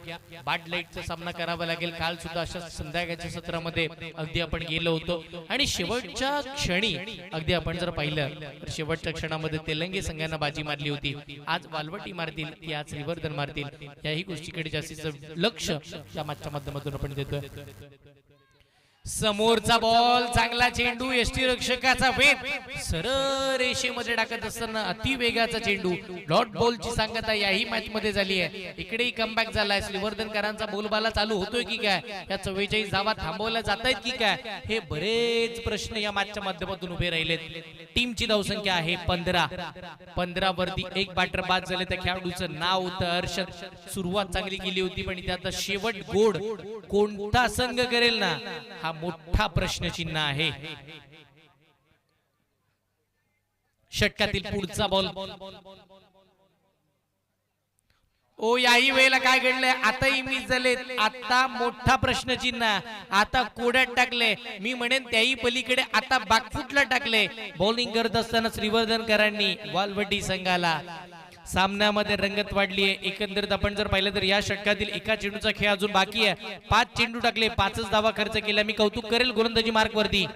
बॅड लाईटचा सामना करावा लागेल. काल सुद्धा अशा संध्याकाळच्या सत्रामध्ये अगदी आपण गेलो होतो आणि शेवटच्या क्षणी अगदी आपण जर पाहिलं तर शेवटच्या क्षणामध्ये तेलंगे संघांना बाजी मारली होती. आज वालवटी मारतील की आज श्रीवर्धन मारतील, याही गोष्टीकडे जास्तीचं लक्ष या मॅचच्या माध्यमातून आपण देतोय. समोरचा बॉल, चांगला चेंडू, यष्टीरक्षकाचा वेग, सरळ रेषेमध्ये टाकत असताना अति वेगाचा चेंडू, डॉट बॉलची सांगता याही मॅच मध्ये झाली आहे. इकडेही कमबॅक झालाय. श्रीवर्धनकरांचा बोलबाला चालू होतोय की काय, या 44 धावा थांबवल्या जात आहेत की काय, हे बरेच प्रश्न या मॅचच्या माध्यमातून उभे राहिलेत. टीमची धावसंख्या आहे 15 वरती एक बॅटर बाद झाले. त्या खेळाडूचं नाव होतं अर्षद. सुरुवात चांगली केली होती, पण त्याचा शेवट गोड कोणता संघ करेल ना, हा मोठा प्रश्नचिन्ह आहे. षटकातील पुढचा बॉल ओ याही वेळेला काय घडलंय, आताही मिस झाले. आता मोठा प्रश्नचिन्ह, आता कोड्यात टाकले. मी म्हणेन त्याही पलीकडे आता बागफुटला टाकले. बॉलिंग करत असताना श्रीवर्धनकरांनी वालवडी संघाला सामन्यामध्ये रंगत वाढली आहे. एकंदरीत आपण जर पाहिलं तर या षटकातील एका चेंडूचा खेळ अजून बाकी आहे. 5 चेंडू टाकले, 5च धावा खर्च केला. मी कौतुक करेल गोलंदाजी मार्क वरती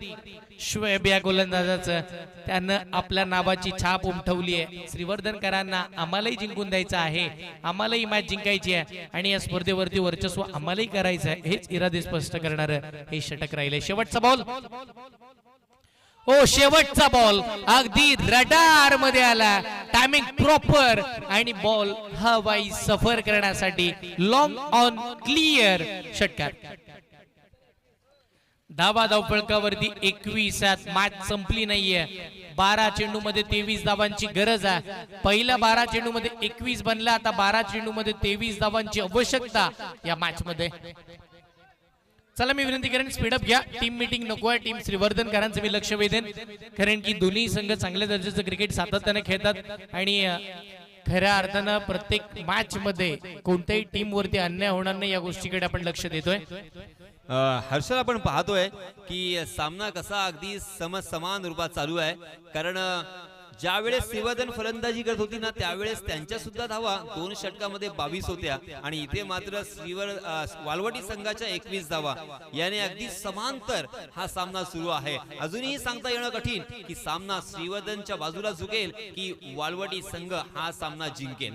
शोएब या गोलंदाजाचं, त्यानं आपल्या नावाची छाप उमटवली आहे. श्रीवर्धनकरांना आम्हालाही जिंकून द्यायचं आहे, आम्हालाही मॅच जिंकायची आहे आणि या स्पर्धेवरती वर्चस्व आम्हालाही करायचं आहे, हेच इरादे स्पष्ट करणारं हे षटक राहिले. शेवटचा बॉल, ओ शेवटचा बॉल अगदी रडार मध्ये आला, टायमिंग प्रॉपर आणि बॉल हवाई सफर करण्यासाठी लॉंग ऑन क्लिअर षटकार. धावा धावपळकावरती 21 मॅच संपली नाहीये. 12 चेंडू मध्ये 23 धावांची गरज आहे. पहिल्या 12 चेंडू मध्ये 21 बनला, आता 12 चेंडू मध्ये 23 धावांची आवश्यकता या मॅच मध्ये. चला मी विनंती करेन स्पीडअप घ्या, टीम मीटिंग नको आहे. टीम श्रीवर्धनकरांचं मी लक्ष वेधेन, कारण की दोन्ही संघ चांगल्या दर्जाचं क्रिकेट सातत्याने खेळतात आणि खऱ्या अर्थानं प्रत्येक मॅच मध्ये कोणत्याही टीम वरती अन्याय होणार नाही या गोष्टीकडे आपण लक्ष देतोय.
हर्षल आपण पाहतोय की सामना कसा अगदी समान रूपात चालू आहे, कारण ज्या वेळेस श्रीवर्धन फलंदाजी करत होती ना त्यावेळेस त्यांच्या सुद्धा धावा 2 षटकामध्ये 22 होत्या आणि इथे मात्र वालवडी संघाच्या 21 धावा, याने अगदी समांतर हा सामना सुरू आहे. अजूनही सांगता येणं कठीण की सामना श्रीवर्धनच्या बाजूला झुकेल की वालवडी संघ हा सामना जिंकेल.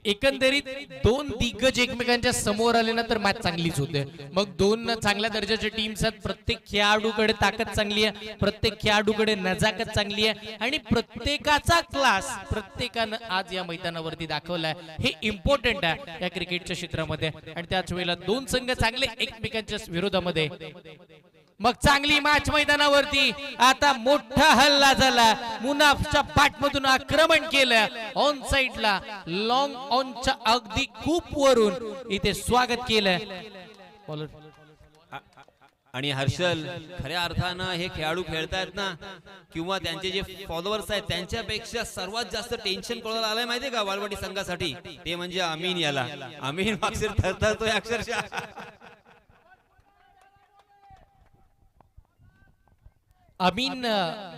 एकंदरीत दोन दिग्गज एकमेकांच्या समोर आले ना तर मॅच चांगलीच होते. मग दोन चांगल्या दर्जाच्या टीम्स आहेत, प्रत्येक खेळाडूकडे ताकद चांगली आहे, प्रत्येक खेळाडूकडे नजाकत चांगली आहे आणि प्रत्येकाचा क्लास प्रत्येकानं आज या मैदानावरती दाखवलाय. हे इम्पॉर्टंट आहे या क्रिकेटच्या क्षेत्रामध्ये आणि त्याच वेळेला दोन संघ चांगले एकमेकांच्या विरोधामध्ये. मग चांगली मॅच मैदानावरती, आता मोठा हल्ला झाला, मुनाफच्या पाठमधून आक्रमण केलं, ऑन साइडला लॉंग ऑनच्या अगदी खूप वरून इथे स्वागत केलं बॉलर.
आणि हर्षल खऱ्या अर्थानं हे खेळाडू खेळतायत ना किंवा त्यांचे जे फॉलोअर्स आहेत त्यांच्यापेक्षा सर्वात जास्त टेन्शन कोणाला आलंय माहितीये का वालवडी संघासाठी, ते म्हणजे अमीन याला. अमीन मागचे थरथरतोय अक्षरशः.
अमीन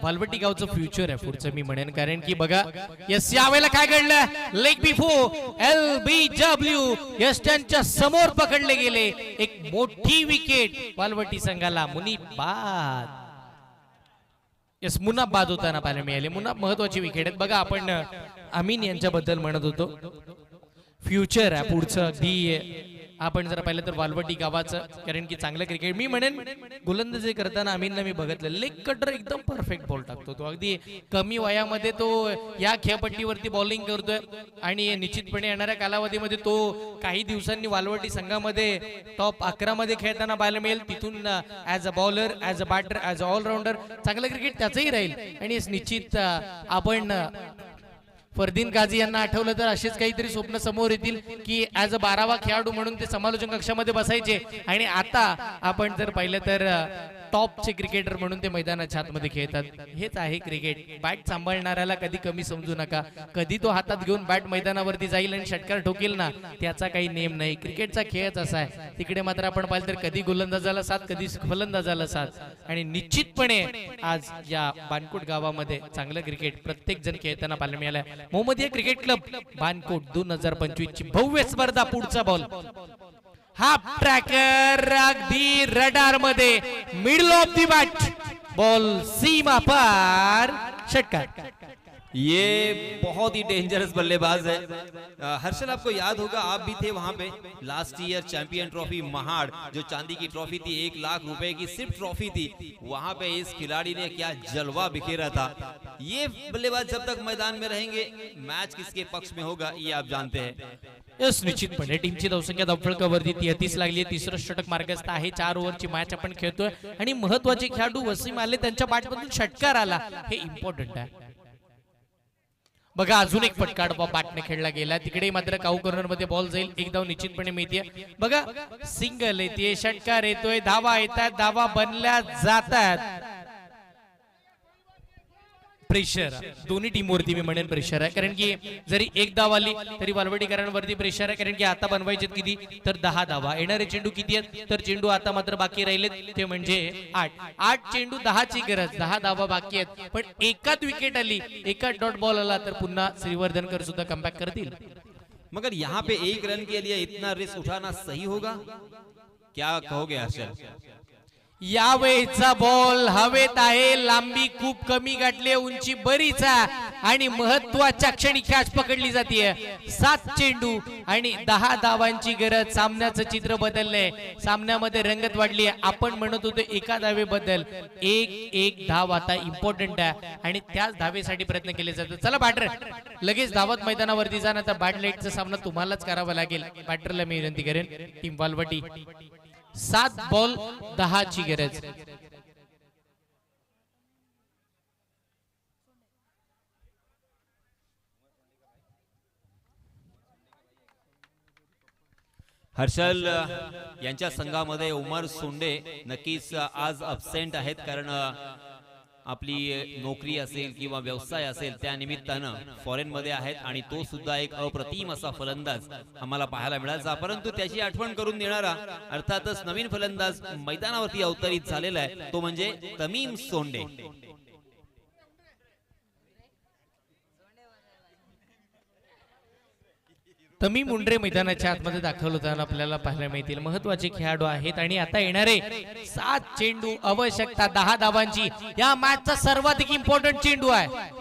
वालवटी गावचं फ्युचर आहे पुढचं मी म्हणेन, कारण की बघा यस यावेळेला काय घडलं, लेग बिफोर LBW यस त्यांच्या समोर पकडले गेले. एक मोठी विकेट वालवटी संघाला. मुनीब बाद, यस मुनाब बाद होताना पाहायला मिळाले. मुनाब महत्वाची विकेट आहेत. बघा आपण अमीन यांच्याबद्दल म्हणत होतो, फ्युचर आहे पुढचं अगदी. आपण जर पाहिलं तर वालवटी गावाचं, कारण की चांगलं क्रिकेट मी म्हणेन. गोलंदाजी करताना अमीनला मी बघितलं, लेग कटर एकदम परफेक्ट बॉल टाकतो तो. अगदी कमी वयामध्ये तो या खेळपट्टीवरती बॉलिंग करतोय आणि निश्चितपणे येणाऱ्या कालावधीमध्ये तो काही दिवसांनी वालवटी संघामध्ये टॉप 11 मध्ये खेळताना पाहायला मिळेल. तिथून as a bowler, as a batter, as a allrounder चांगलं क्रिकेट त्याचंही राहील. आणि निश्चित आपण फरदीन गाझी यांना आठवलं तर असेच काहीतरी स्वप्न समोर येतील की ऍज अ 12वा खेळाडू म्हणून ते समालोचन कक्षामध्ये बसायचे आणि आता आपण जर पाहिलं तर टॉपचे क्रिकेटर म्हणून ते मैदानाच्या आतमध्ये खेळतात. हेच आहे क्रिकेट. बॅट सांभाळणाऱ्याला कधी कमी समजू नका. कधी तो हातात घेऊन बॅट मैदानावरती जाईल आणि षटकार ठोकेल ना, त्याचा काही नेम नाही. क्रिकेटचा खेळच असा आहे. तिकडे मात्र आपण पाहिलं तर कधी गोलंदाजाला साथ, कधी फलंदाजाला साथ. आणि निश्चितपणे आज या बानकोट गावामध्ये चांगलं क्रिकेट प्रत्येक जण खेळताना पाहायला मिळालं. मोहम्मदिया क्रिकेट क्लब बानकोट 2025 ची भव्य स्पर्धा. पुढचा बॉल हाफ ट्रॅकर अगदी रडार मध्ये, middle of the bat, ball सीमा पार, षटकार.
ये बहुत ही डेंजरस बल्लेबाज है. हर्षल आपको याद होगा, आप भी थे वहां पे last year champion trophy Mahad, जो चांदी की ट्रॉफी थी, 1 लाख रुपए की सिर्फ ट्रॉफी थी. वहां पे इस खिलाड़ी ने क्या जलवा बिखेरा था. ये बल्लेबाज जब तक मैदान में रहेंगे मैच किसके पक्ष में होगा ये आप जानते हैं.
यस निश्चितपणे टीमची धावसंख्या धावफलकावरती 33 लागली आहे. तिसरं षटक मार्गस्थ आहे. 4 ओव्हरची मॅच आपण खेळतोय आणि महत्वाचे खेळाडू वसीम आले, त्यांच्या बॅटमधून षटकार आला, हे इम्पॉर्टंट आहे. बघा अजून एक फटका बॅटने खेळला गेला. तिकडे मात्र काऊ कॉर्नर मध्ये बॉल जाईल. एक धाव निश्चितपणे मिळते. बघा सिंगल येते, षटकार येतोय, धावा येतात, धावा बनल्या जातात. प्रेशर दोन्ही टीमवरती मी म्हणेन प्रेशर आहे, कारण की जरी एक धाव आली तरी वालवटीकरांवरती प्रेशर आहे, कारण की आता बनवायचे किती तर 10 धावा. येणारे चेंडू किती आहेत तर चेंडू आता मात्र बाकी राहिलेत ते म्हणजे 8 चेंडू 10 ची गरज, 10 धावा बाकी आहेत. पण एकाच विकेट आली, एका डॉट बॉल आला तर पुन्हा श्रीवर्धनकर सुद्धा कमबॅक करतील.
मगर यहाँ पे एक रन के लिए इतना रिस्क उठाना सही होगा, क्या कहोगे हर्षल?
यावेळेचा बॉल हवेत आहे, लांबी खूप कमी गाठली, उंची बरीच आहे आणि महत्वाच्या क्षणी कॅच पकडली जाते. 7 चेंडू आणि 10 धावांची गरज. सामन्याचं चित्र बदललंय, सामन्यामध्ये रंगत वाढली आहे. आपण म्हणत होतो एका धावेबद्दल, एक धाव आता इम्पॉर्टंट आहे आणि त्याच धावेसाठी प्रयत्न केले जातात. चला बॅटर लगेच धावत मैदानावरती जा, आता बॅट लाईटचा सामना तुम्हालाच करावा लागेल. बॅटरला मी विनंती करेन, टीम वालवटी 7 बॉल 10 ची गरज.
हर्षल यांच्या संघामध्ये उमर सोंडे नक्कीच आज अब्सेंट आहेत, कारण आपली नोकरी असेल किंवा व्यवसाय असेल त्या निमित्तानं फॉरेन मध्ये आहेत आणि तो सुद्धा एक अप्रतिम असा फलंदाज आम्हाला पाहायला मिळायचा. परंतु त्याची आठवण करून देणारा अर्थातच नवीन फलंदाज मैदानावरती अवतरित झालेला आहे, तो म्हणजे तमीम सोंडे.
तमीम मुंडरे मैदानाच्या आतमध्ये दाखल होताना आपल्याला पाहायला मिळतील. महत्वाचे खेळाडू आहेत आणि आता येणारे 7 चेंडू, आवश्यकता 10 धावांची. या मॅचचा सर्वाधिक इम्पॉर्टंट चेंडू आहे.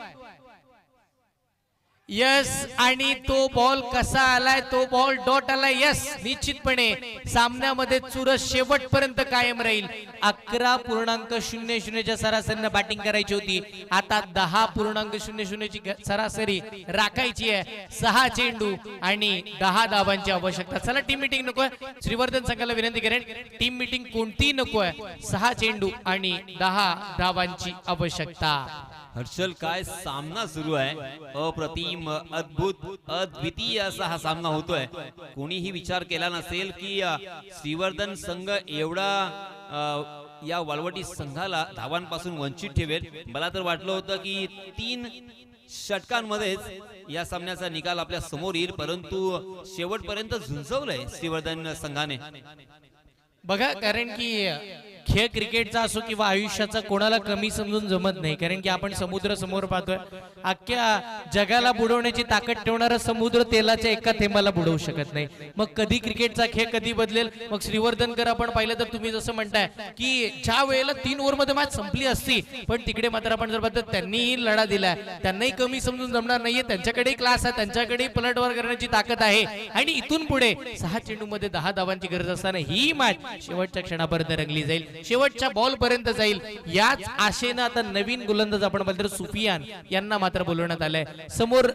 यस, आणि तो बॉल कसा आलाय, तो बॉल डॉट आलाय. यस, निश्चितपणे सामन्यामध्ये चुरस शेवटपर्यंत कायम राहील. 11.00 च्या सरासरीने बॅटिंग करायची होती, आता 10.00 ची सरासरी राखायची आहे. 6 चेंडू आणि 10 धावांची आवश्यकता. चला टीम मीटिंग नकोय, श्रीवर्धन संघाला विनंती करेन, टीम मीटिंग कोणती नकोय. 6 चेंडू आणि 10 धावांची आवश्यकता.
हर्षल काय सामना सुरू आहे, अप्रतिम, अद्भुत, अद्वितीय असा हा सामना होतोय. कोणीही विचार केला नसेल की श्रीवर्धन संघ एवढा या वालवटी संघाला धावांपासून वंचित ठेवेल. मला तर वाटलं होतं की 3 षटकांमध्येच या सामन्याचा निकाल आपल्या समोर येईल, परंतु शेवटपर्यंत झुंजवलंय श्रीवर्धन संघाने.
बघा, कारण की खेळ क्रिकेटचा असो किंवा आयुष्याचा कोणाला कमी समजून जमत नाही, कारण की आपण समुद्र समोर पाहतोय. अख्ख्या जगाला बुडवण्याची ताकद ठेवणारा समुद्र तेलाच्या एका थेंबाला बुडवू शकत नाही. मग कधी क्रिकेटचा खेळ कधी बदलेल. मग श्रीवर्धनकर आपण पाहिलं तर तुम्ही जसं म्हणताय की ज्या वेळेला 3 ओव्हरमध्ये मॅच संपली असती, पण तिकडे मात्र आपण जर बघतो त्यांनीही लढा दिलाय. त्यांनाही कमी समजून जमणार नाहीये, त्यांच्याकडेही क्लास आहे, त्यांच्याकडेही पलटवार करण्याची ताकद आहे. आणि इथून पुढे 6 चेंडू मध्ये 10 धावांची गरज असताना ही मॅच शेवटच्या क्षणापर्यंत रंगली जाईल, शेवटच्या बॉल पर्यंत जाईल. याच आशेनं आता नवीन गोलंदाज आपण बघतो सुफियान यांना मात्र बोलवण्यात आलंय. समोर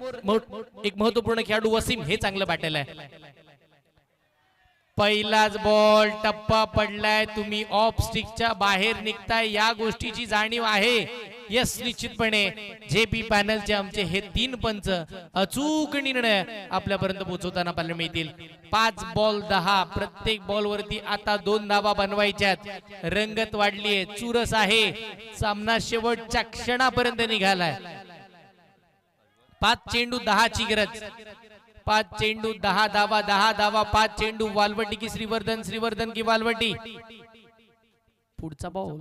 एक महत्वपूर्ण खेळाडू वसीम हे चांगलं बॅटल आहे. पहिलाच बॉल टप्पा पडलाय, तुम्ही ऑफ स्टिकच्या बाहेर निघताय, या गोष्टीची जाणीव आहे. यस, निश्चितपणे जेपी पॅनलचे आमचे हे 3 पंच अचूक निर्णय आपल्यापर्यंत पोहोचवताना पाहायला मिळतील. 5 बॉल 10, प्रत्येक बॉल वरती आता 2 धावा बनवायच्यात. रंगत वाढलीये, चुरस आहे, सामना शेवटच्या क्षणापर्यंत निघालाय. 5 चेंडू 10 ची गरज. 5 चेंडू 10 धावा, 10 धावा 5 चेंडू. वालवटी की श्रीवर्धन, श्रीवर्धन की वालवटी. पुढचा बॉल,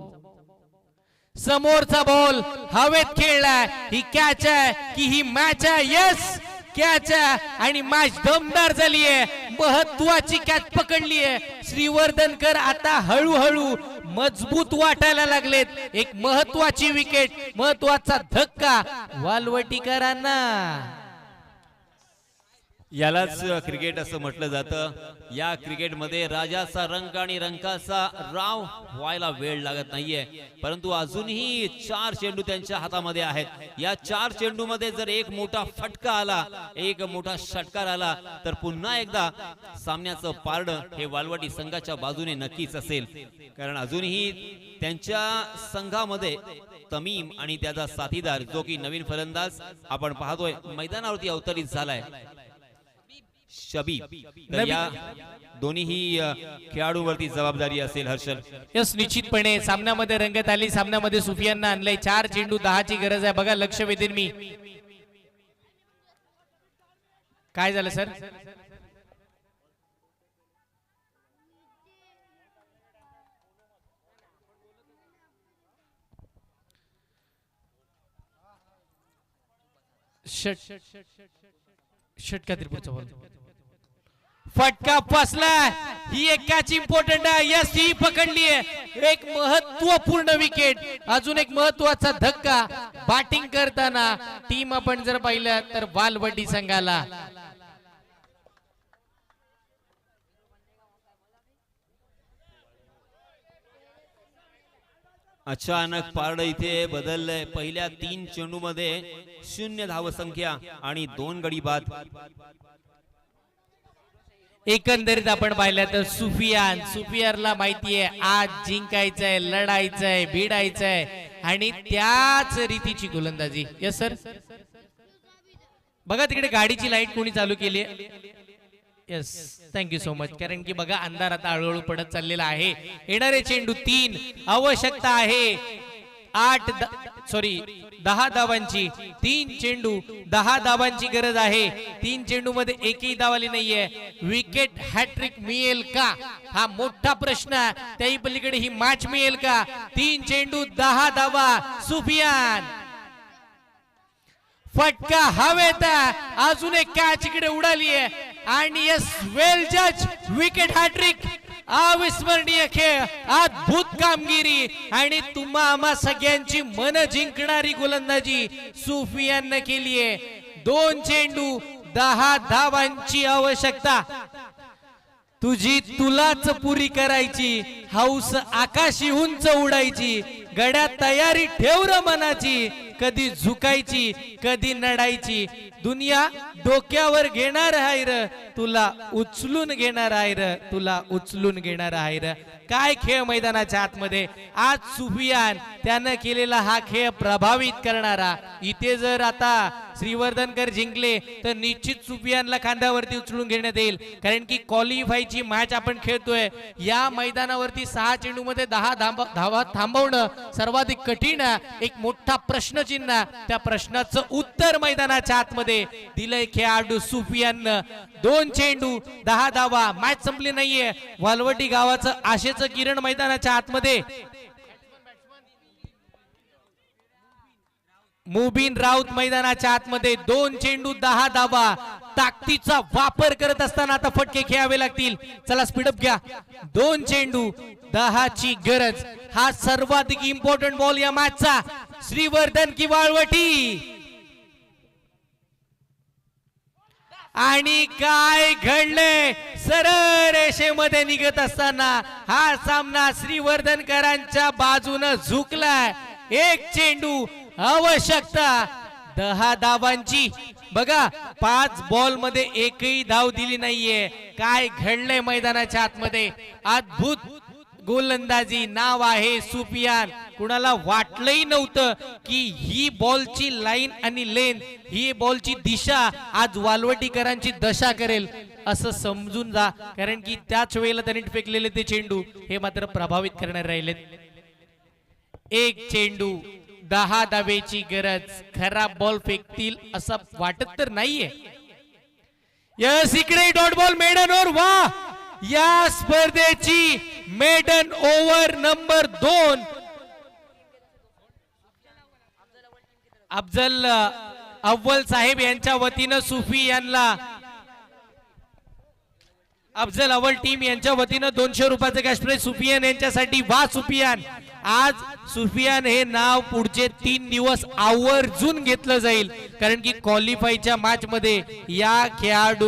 समोरचा बॉल हवेत खेळलाय. ही कॅच आहे की ही मॅच आहे. यस, कॅच आहे आणि मॅच दमदार झाली आहे. महत्वाची कॅच पकडली आहे. श्रीवर्धनकर आता हळूहळू मजबूत वाटायला लागलेत. एक महत्वाची विकेट, महत्वाचा धक्का वालवटीकरांना.
यालाच क्रिकेट असं म्हटलं जातं. या क्रिकेटमध्ये राजाचा रंग आणि रंकाचा राव व्हायला वेळ लागत नाहीये, परंतु अजूनही 4 चेंडू त्यांच्या हातामध्ये आहेत. या 4 चेंडू मध्ये जर एक मोठा फटका आला, एक मोठा षटकार आला, तर पुन्हा एकदा सामन्याचं पारडं हे वालवटी संघाच्या बाजूने नक्कीच असेल. कारण अजूनही त्यांच्या संघामध्ये तमीम आणि त्याचा साथीदार जो की नवीन फलंदाज आपण पाहतोय मैदानावरती अवतरित झालाय. शबीब, तर या दोन्हीही खेळाडूंवरती जबाबदारी असेल हर्षल.
यस, निश्चितपणे सामन्यामध्ये रंगत आली. सामन्यामध्ये सुफियाननं आणलंय 4 चेंडू 10 ची गरज आहे. बघा लक्ष वेधेन मी. काय झालं सर? षटकातील पुढचा बॉल. फटका फसला. ही एक कॅच इम्पॉर्टंट आहे. यस, ही पकडली आहे. एक महत्वपूर्ण विकेट. अजून एक महत्वाचा धक्का बॅटिंग करताना टीम आपण जर पाहिलं तर वालवडी संघाला.
अचानक पारड इथे बदललंय. पहिल्या 3 चेंडू मध्ये 0 धावसंख्या आणि 2 गडी बाद.
एकंदरीत आपण पाहिलं तर सुफियानला माहितीये आज जिंकायचंय, लढायचंय, भिडायचंय आणि त्याच रीतीची गोलंदाजी. यस सर, बघा तिकडे गाडीची लाईट कोणी चालू केली आहे. Yes, thank you so much. कारण की बघा अंधार आता हळूहळू पडत चाललेला आहे. येणारे चेंडू 3. आवश्यकता आहे 10 धावांची. 3 चेंडू 10 धावांची गरज आहे. 3 चेंडू मध्ये एकही धाव आली नाहीये. विकेट हॅट्रिक मिळेल का हा मोठा प्रश्न. त्याही पलीकडे ही मॅच मिळेल का. 3 चेंडू 10 धावा. सुफियान फटका हवेत. अजून एक कॅच इकडे उडाली आहे आणि यस, वेल जज. Wicket hattrick. अविस्मरणीय खेळ, अद्भुत कामगिरी आणि तुम्हा आम्हा सगळ्यांची मन जिंकणारी गोलंदाजी सुफियानने केली आहे. 2 चेंडू 10 धावांची आवश्यकता. तुझी तुलाच पुरी करायची. हौस आकाशी उंच उडायची. गड्या तयारी ठेव र मनाची. कधी झुकायची, कधी नडायची. दुनिया डोक्यावर घेणार आहे र, तुला उचलून घेणार आहे र, तुला उचलून घेणार आहे र. काय खेळ मैदानाच्या आतमध्ये. आज सुफियान त्यानं केलेला हा खेळ प्रभावित करणारा. इथे जर आता श्रीवर्धनकर जिंकले तर निश्चित सुफियानला खांद्यावरती उचलून घेण्यात येईल. कारण की क्वालिफायची मॅच आपण खेळतोय. या मैदानावरती 6 चेंडू मध्ये 10 धावा थांबवणं सर्वाधिक कठीण. एक मोठा प्रश्नचिन्ह. त्या प्रश्नाचं उत्तर मैदानाच्या आतमध्ये दिलंय खेळाडू सुफियाननं. 2 चेंडू 10 धावा. मॅच संपली नाहीये. वालवटी गावाचं आशेचं किरण मैदानाच्या आतमध्ये. मुबीन राऊत मैदानाच्या आतमध्ये. 2 चेंडू 10 धावा. ताकदीचा वापर करत असताना आता फटके खेळावे लागतील. चला स्पीडअप घ्या. 2 चेंडू 10 ची गरज. हा सर्वाधिक इम्पॉर्टंट बॉल या मॅचचा. श्रीवर्धन की वाळवटी. आणि काय घडले. सरळ रेषेमध्ये निघत असताना हा सामना श्रीवर्धनकरांच्या बाजूने झुकलाय. 1 चेंडू आवश्यकता 10 धावांची. बघा 5 बॉल मध्ये एकही धाव दिली नाहीये. काय घडलंय मैदानाच्या आतमध्ये. अद्भुत गोलंदाजी. नाव आहे सुफियान. कुणाला वाटलंही नव्हतं की ही बॉलची लाईन आणि लेन, ही बॉलची दिशा आज वालवटीकरांची दशा करेल असं समजून जा. कारण की त्याच वेळेला त्यांनी फेकलेले ते चेंडू हे मात्र प्रभावित करणारे राहिलेत. 1 चेंडू 10 धावेची गरज. खराब बॉल फेकतील असं वाटत तर नाहीये. यस, इकडे डॉट बॉल मेडन ओव्हर. वा, या स्पर्धेची मेडन ओव्हर नंबर 2. अफजल अव्वल साहेब यांच्या वतीनं सुफियानला, अफजल अव्वल टीम यांच्या वतीनं 200 रुपयाचं कॅश प्राइज सुफियान यांच्यासाठी. वा सुफियान. आज सुफियान हे नाव पुढचे 3 दिवस आवर्जून घेतलं जाईल. कारण की क्वालिफायच्या मॅच मध्ये या खेळाडू